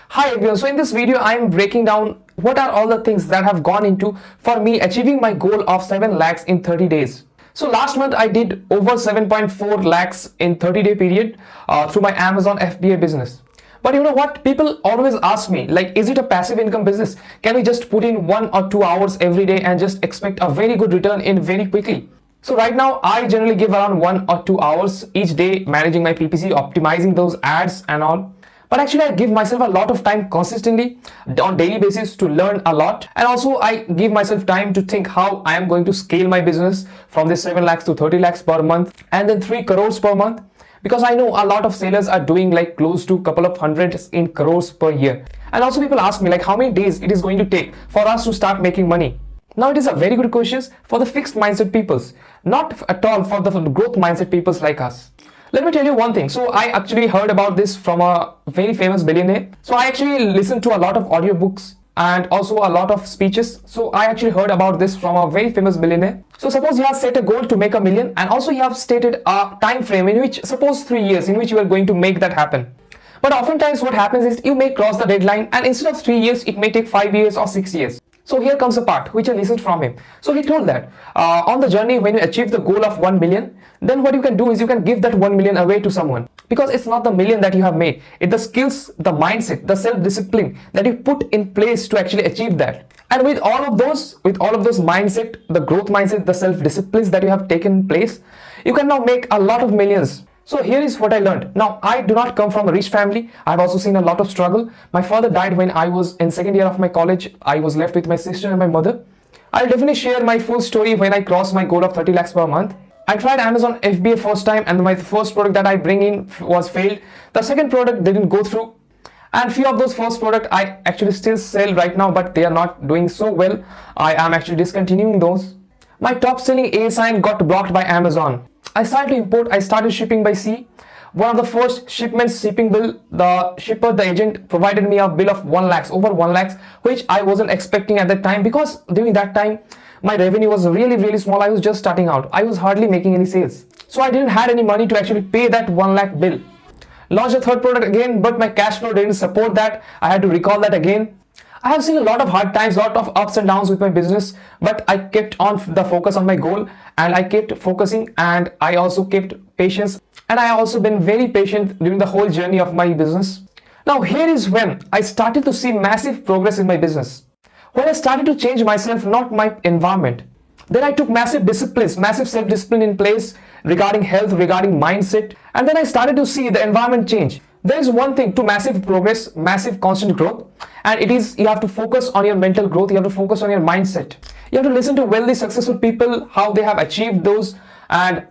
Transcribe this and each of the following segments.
Hi everyone, so in this video I am breaking down what are all the things that have gone into for me achieving my goal of 7 lakhs in 30 days. So last month I did over 7.4 lakhs in 30-day period through my Amazon FBA business. But you know what, people always ask me, like, is it a passive income business? Can we just put in 1 or 2 hours every day and just expect a very good return in very quickly? So right now I generally give around 1 or 2 hours each day managing my PPC, optimizing those ads and all. But actually I give myself a lot of time consistently on daily basis to learn a lot, and also I give myself time to think how I am going to scale my business from this 7 lakhs to 30 lakhs per month and then 3 crores per month, because I know a lot of sellers are doing like close to a couple of hundreds in crores per year. And also people ask me like how many days it is going to take for us to start making money. Now it is a very good question for the fixed mindset peoples, not at all for the growth mindset peoples like us. Let me tell you one thing. So I actually heard about this from a very famous billionaire. So I actually listened to a lot of audiobooks and also a lot of speeches. So I actually heard about this from a very famous billionaire. So suppose you have set a goal to make $1 million, and also you have stated a time frame in which, suppose 3 years, in which you are going to make that happen. But oftentimes what happens is you may cross the deadline, and instead of 3 years it may take 5 years or 6 years. So here comes a part which I listened from him. So he told that on the journey, when you achieve the goal of 1 million, then what you can do is you can give that 1 million away to someone, because it's not the million that you have made. It's the skills, the mindset, the self-discipline that you put in place to actually achieve that. And with all of those mindset, the growth mindset, the self-disciplines that you have taken in place, you can now make a lot of millions. So here is what I learned. Now, I do not come from a rich family. I've also seen a lot of struggle. My father died when I was in second year of my college. I was left with my sister and my mother. I'll definitely share my full story when I cross my goal of 30 lakhs per month. I tried Amazon FBA first time, and my first product that I bring in was failed. The second product didn't go through. And few of those first product I actually still sell right now, but they are not doing so well. I am actually discontinuing those. My top selling A sign got blocked by Amazon. I started to import, I started shipping by sea. One of the first shipments shipping bill, the shipper, the agent provided me a bill of 1 lakhs, over 1 lakhs, which I wasn't expecting at that time, because during that time, my revenue was really small. I was just starting out. I was hardly making any sales. So I didn't have any money to actually pay that 1 lakh bill. Launched a third product again, but my cash flow didn't support that. I had to recall that again. I have seen a lot of hard times, lot of ups and downs with my business, but I kept on the focus on my goal, and I kept focusing, and I also kept patience, and I also been very patient during the whole journey of my business. Now here is when I started to see massive progress in my business. When I started to change myself, not my environment. Then I took massive disciplines, massive self-discipline in place regarding health, regarding mindset, and then I started to see the environment change. There is one thing to massive progress, massive constant growth, and it is you have to focus on your mental growth, you have to focus on your mindset. You have to listen to wealthy, successful people, how they have achieved those, and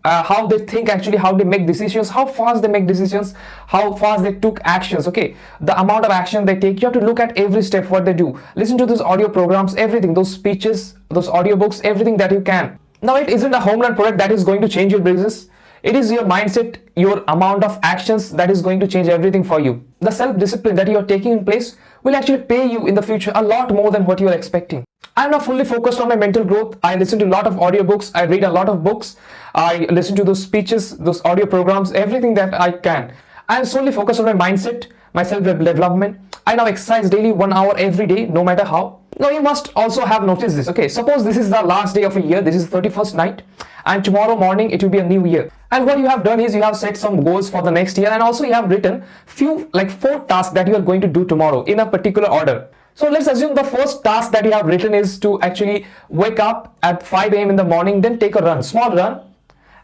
how they think, actually how they make decisions, how fast they make decisions, how fast they took actions. Okay, the amount of action they take, you have to look at every step what they do. Listen to those audio programs, everything, those speeches, those audiobooks, everything that you can. Now it isn't a home run product that is going to change your business. It is your mindset, your amount of actions that is going to change everything for you. The self-discipline that you are taking in place will actually pay you in the future a lot more than what you are expecting. I am now fully focused on my mental growth. I listen to a lot of audiobooks. I read a lot of books. I listen to those speeches, those audio programs, everything that I can. I am solely focused on my mindset, my self-development. I now exercise daily 1 hour every day, no matter how. Now you must also have noticed this. Okay, suppose this is the last day of a year. This is 31st night, and tomorrow morning it will be a new year. And what you have done is you have set some goals for the next year, and also you have written few, like 4 tasks that you are going to do tomorrow in a particular order. So let's assume the first task that you have written is to actually wake up at 5 a.m. in the morning, then take a run, small run.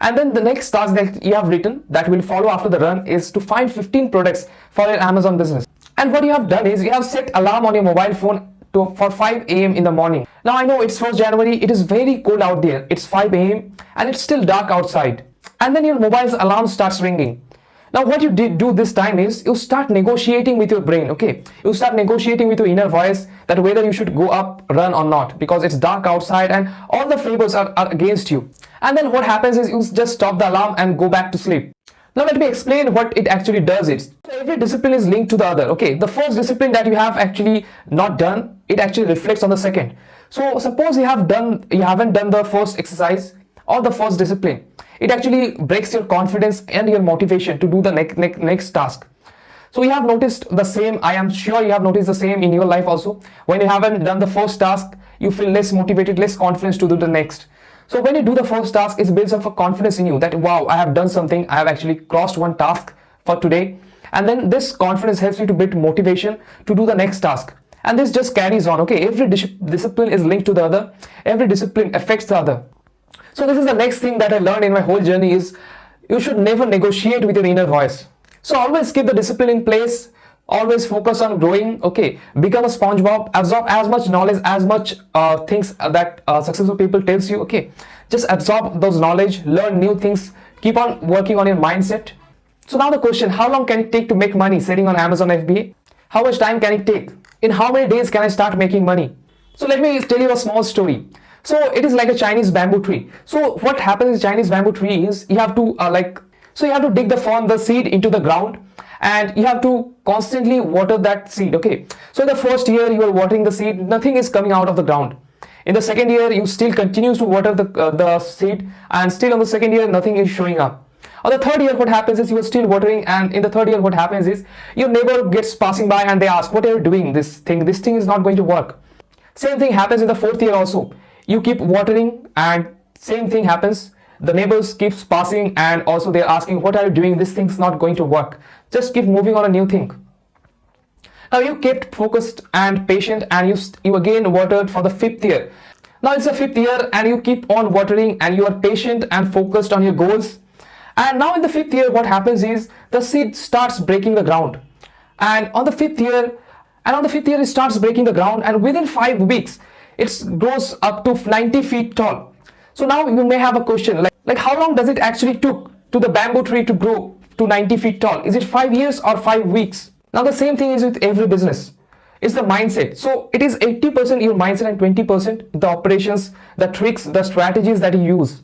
And then the next task that you have written that will follow after the run is to find 15 products for your Amazon business. And what you have done is you have set alarm on your mobile phone for 5 a.m. in the morning. Now I know it's 1st January, it is very cold out there. It's 5 a.m. and it's still dark outside. And then your mobile's alarm starts ringing. Now what you do this time is you start negotiating with your brain. Okay, you start negotiating with your inner voice that whether you should go up, run or not, because it's dark outside and all the favors are against you. And then what happens is you just stop the alarm and go back to sleep. Now let me explain what it actually does. So every discipline is linked to the other. Okay, the first discipline that you have actually not done, it actually reflects on the second. So suppose you haven't done the first exercise or the first discipline, it actually breaks your confidence and your motivation to do the next task. So you have noticed the same. I am sure you have noticed the same in your life also. When you haven't done the first task, you feel less motivated, less confidence to do the next. So when you do the first task, it builds up a confidence in you that, wow, I have done something. I have actually crossed one task for today. And then this confidence helps you to build motivation to do the next task. And this just carries on. Okay, every discipline is linked to the other. Every discipline affects the other. So this is the next thing that I learned in my whole journey is you should never negotiate with your inner voice. So always keep the discipline in place. Always focus on growing. Okay, become a SpongeBob. Absorb as much knowledge, as much things that successful people tells you. Okay, just absorb those knowledge. Learn new things. Keep on working on your mindset. So now the question: how long can it take to make money selling on Amazon FBA? How much time can it take? In how many days can I start making money? So let me tell you a small story. So it is like a Chinese bamboo tree. So what happens in Chinese bamboo tree is you have to you have to dig the seed into the ground, and you have to constantly water that seed. Okay, so in the first year you are watering the seed, nothing is coming out of the ground. In the second year you still continues to water the seed, and still on the second year nothing is showing up. On the third year what happens is you are still watering, and in the third year what happens is your neighbor gets passing by and they ask, what are you doing? This thing is not going to work. Same thing happens in the fourth year also. You keep watering and same thing happens. The neighbors keeps passing and also they're asking, what are you doing? This thing's not going to work. Just keep moving on a new thing. Now you kept focused and patient, and you again watered for the fifth year. Now it's the fifth year and you keep on watering and you are patient and focused on your goals. And now in the fifth year what happens is the seed starts breaking the ground. And on the fifth year it starts breaking the ground, and within 5 weeks it grows up to 90 feet tall. So now you may have a question like how long does it actually took to the bamboo tree to grow to 90 feet tall? Is it 5 years or 5 weeks? Now the same thing is with every business. It's the mindset. So it is 80% your mindset and 20% the operations, the tricks, the strategies that you use.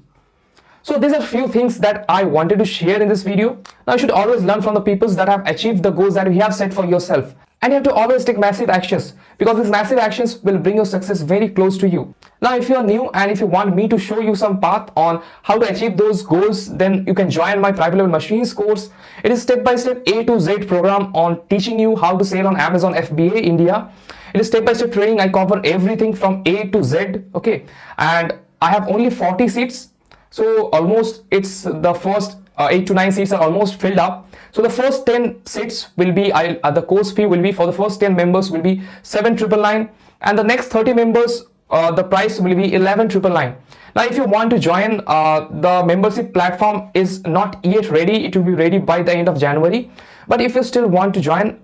So these are few things that I wanted to share in this video. Now you should always learn from the people that have achieved the goals that you have set for yourself. And you have to always take massive actions, because these massive actions will bring your success very close to you. Now if you are new and if you want me to show you some path on how to achieve those goals, then you can join my private level machines course. It is step-by-step A to Z program on teaching you how to sell on Amazon FBA India. It is step-by-step training. I cover everything from A to Z. Okay, and I have only 40 seats. So almost it's the first 8 to 9 seats are almost filled up. So the first 10 seats will be, the course fee will be for the first 10 members will be 7,999, and the next 30 members the price will be 11,999. Now if you want to join, the membership platform is not yet ready. It will be ready by the end of January. But if you still want to join,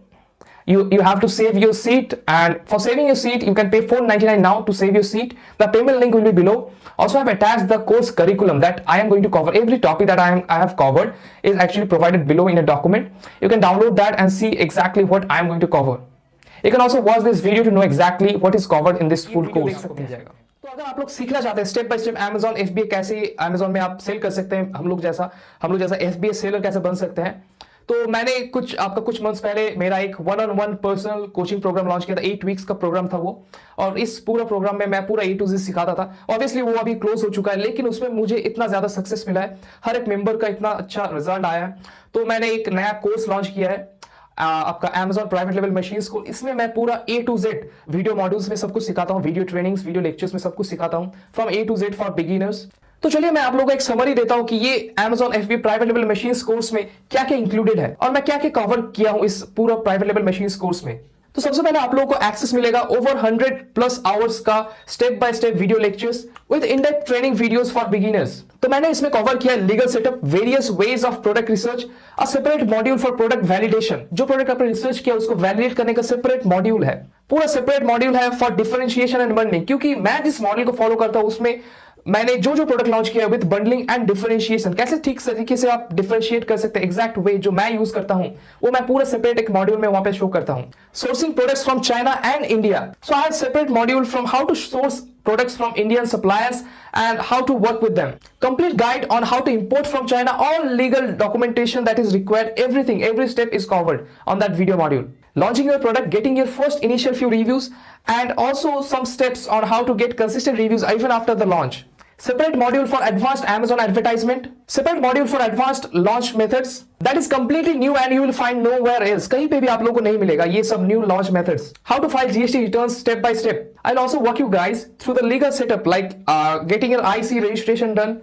you have to save your seat, and for saving your seat you can pay $499 now to save your seat. The payment link will be below. Also I have attached the course curriculum that I am going to cover. Every topic that I have covered is actually provided below in a document. You can download that and see exactly what I am going to cover. You can also watch this video to know exactly what is covered in this full course. तो अगर आप लोग सीखना चाहते हैं step by step Amazon FBA कैसे Amazon में आप सेल कर सकते हैं, हम लोग जैसा FBA सेलर कैसे बन सकते हैं, तो मैंने कुछ मंथ्स पहले मेरा एक 1-on-1 personal coaching program launch किया था। 8 वीक्स का प्रोग्राम था वो, और इस पूरा प्रोग्राम में मैं पूरा A to Z सिखाता था। ऑब्वियसली वो अभी क्लोज हो चुका है, लेकिन उसमें मुझे इतना ज्यादा सक्सेस मिला है, हर एक मेंबर का इतना अच्छा रिजल्ट आया है। तो मैंने एक नया कोर्स लॉन्च किया है आपका Amazon प्राइवेट लेवल मशीन्स को। इसमें मैं पूरा A to Z video modules में सब कुछ सिखाता हूँ, वीडियो ट्रेनिंग्स, वीडियो लेक्चर्स में सब कुछ सिखाता हूँ, from A to Z for beginners. तो चलिए मैं आप लोगों को एक समरी देता हूं कि ये Amazon FBA private level machines course में क्या क्या इंक्लूडेड है और मैं क्या क्या कवर किया हूं इस पूरा प्राइवेट लेवल मशीन्स कोर्स में। तो सबसे पहले आप लोगों को एक्सेस मिलेगा ओवर 100+ आवर्स का step by step video lectures with in depth training videos for beginners. तो मैंने इसमें कवर किया legal setup, various ways of product research, a separate module for product validation. जो प्रोडक्ट आपने रिसर्च किया उसको वैलिडेट करने का सेपरेट मॉड्यूल है, पूरा सेपरेट मॉड्यूल है फॉर डिफरेंशिएशन एंड बंडलिंग। क्योंकि मैं जिस मॉडल को फॉलो करता हूं उसमें मैंने जो प्रोडक्ट लॉन्च किया विद बंडलिंग एंड डिफरेंशिएशन, कैसे ठीक तरीके से आप डिफरेंशिएट कर सकते हैं, एग्जैक्ट वे जो मैं यूज करता हूं वो मैं पूरा सेपरेट एक मॉड्यूल में वहां पे शो करता हूं। Sourcing products from China and India, so I have separate module from how to source products from Indian suppliers and how to work with them. Complete guide on how to import from China, all legal documentation that is required, everything, every step is covered on that video module. Launching your product, getting your first initial few reviews, and also some steps on how to get consistent reviews even after the launch. separate module for advanced Amazon advertisement, separate module for advanced launch methods that is completely new and you will find nowhere else. कहीं पे भी आप लोगों को नहीं मिलेगा ये सब new launch methods. How to file GST returns step by step. I'll also walk you guys through the legal setup like getting your IC registration done,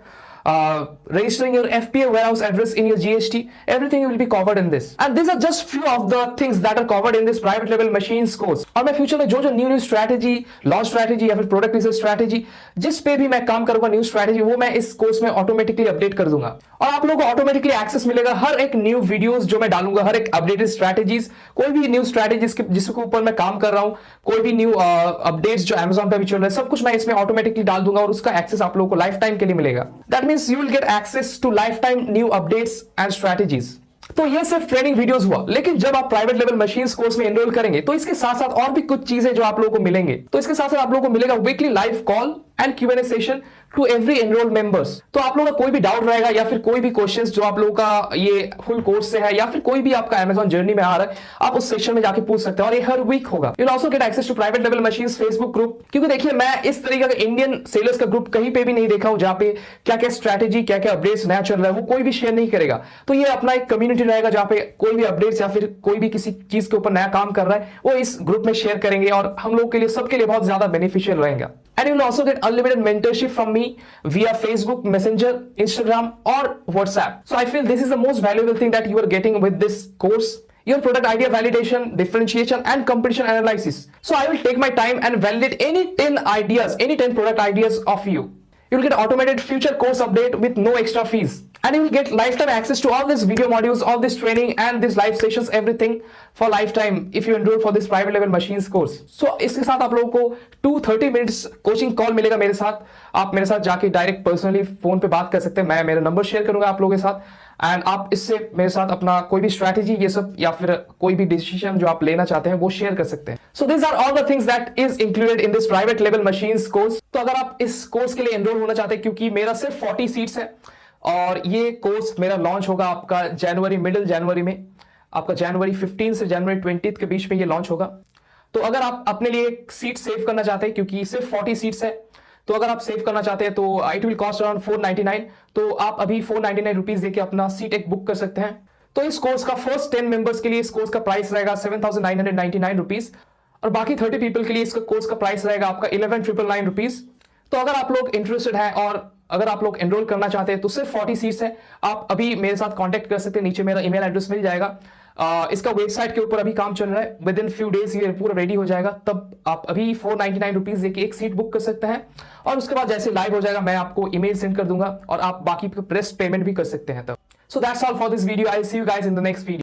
registering your FBA warehouse address in your GST. Everything will be covered in this. And these are just few of the things that are covered in this private level machines course. और मैं future में जो जो new strategy, launch strategy या फिर product research strategy जिस पे भी मैं काम करूंगा न्यू स्ट्रैटेजी वो मैं इस कोर्स में ऑटोमेटिकली अपडेट कर दूंगा और आप लोगों को ऑटोमेटिकली एक्सेस मिलेगा हर एक न्यू वीडियोस जो मैं डालूंगा, हर एक अपडेटेड स्ट्रैटेजीज, कोई भी न्यू स्ट्रैटेजीज जिसके ऊपर मैं काम कर रहा हूं, कोई भी न्यू अपडेट्स जो Amazon पे भी चल रहे हैं, सब कुछ मैं इसमें ऑटोमेटिकली डाल दूंगा और उसका एक्सेस आप लोगों को लाइफ टाइम के लिए मिलेगा. That means you will get access to life time new updates and strategies. तो ये सिर्फ ट्रेनिंग वीडियोस हुआ, लेकिन जब आप प्राइवेट लेवल मशीन्स कोर्स में एनरोल करेंगे तो इसके साथ साथ और भी कुछ चीजें जो आप लोगों को मिलेंगे. तो इसके साथ साथ आप लोगों को मिलेगा weekly live call and Q&A session to every enrol members. तो आप लोगों का कोई भी डाउट रहेगा या फिर कोई भी क्वेश्चंस जो आप लोगों का ये फुल कोर्स से है या फिर कोई भी आपका Amazon जर्नी में आ रहा है, आप उस सेशन में जाके पूछ सकते हैं और ये हर वीक होगा. You will also get access to private level machines Facebook group. क्योंकि देखिए मैं इस तरीके का इंडियन सेलर्स का ग्रुप कहीं पे भी नहीं देखा हूं जहां पे क्या क्या स्ट्रैटेजी, क्या क्या अपडेट्स नया चल रहा है वो कोई भी शेयर नहीं करेगा. तो ये अपना एक कम्युनिटी रहेगा जहां पे कोई भी अपडेट्स या फिर कोई भी किसी चीज के ऊपर नया काम कर रहा है वो इस ग्रुप में शेयर करेंगे और हम लोग के लिए, सबके लिए बहुत ज्यादा बेनिफिशियल रहेगा. And you will also get unlimited mentorship from me via Facebook, Messenger, Instagram or WhatsApp. So I feel this is the most valuable thing that you are getting with this course. Your product idea validation, differentiation and competition analysis. So I will take my time and validate any 10 ideas, any 10 product ideas of you. You will get automated future course update with no extra fees. And you will get lifetime access to all these video modules, all this training and these live sessions, everything for lifetime if you enroll for this private level machines course. So इसके साथ आप लोगों को 230 minutes coaching call मिलेगा मेरे साथ. आप मेरे साथ जाके डायरेक्ट पर्सनली फोन पे बात कर सकते हैं. मैं मेरा नंबर शेयर करूंगा आप लोगों के साथ एंड आप इससे मेरे साथ अपना कोई भी स्ट्रैटेजी ये सब या फिर कोई भी डिसीजन जो आप लेना चाहते हैं वो शेयर कर सकते हैं. So this are all the things that is included in this private level machines course. तो अगर आप इस कोर्स के लिए एनरोल होना चाहते हैं, क्योंकि मेरा सिर्फ 40 सीट्स है और ये कोर्स मेरा लॉन्च होगा आपका जनवरी, मिडिल जनवरी में, आपका जनवरी 15 से जनवरी 20 के बीच में ये लॉन्च होगा. तो अगर आप अपने लिए एक सीट सेव करना चाहते हैं, क्योंकि सिर्फ 40 सीट्स है, तो अगर आप सेव करना चाहते हैं तो इट विल कॉस्ट अराउंड 499. तो आप अभी 499 रुपीज देके अपना सीट एक बुक कर सकते हैं. तो इस कोर्स का फर्स्ट 10 मेंबर्स के लिए इस कोर्स का प्राइस रहेगा 7,999 रुपीज और बाकी 30 पीपल के लिए इसका कोर्स का प्राइस रहेगा आपका 11,999 रुपीज. तो अगर आप लोग इंटरेस्टेड हैं और अगर आप लोग एनरोल करना चाहते हैं तो सिर्फ 40 सीट्स है. आप अभी मेरे साथ कांटेक्ट कर सकते हैं, नीचे मेरा ईमेल एड्रेस मिल जाएगा. इसका वेबसाइट के ऊपर अभी काम चल रहा है, विद इन फ्यू डेज ये पूरा रेडी हो जाएगा. तब आप अभी 499 रुपीज देके एक सीट बुक कर सकते हैं और उसके बाद जैसे लाइव हो जाएगा मैं आपको ईमेल सेंड कर दूंगा और आप बाकी प्रेस पेमेंट भी कर सकते हैं तब. So that's all for this video. I see you guys in the next video.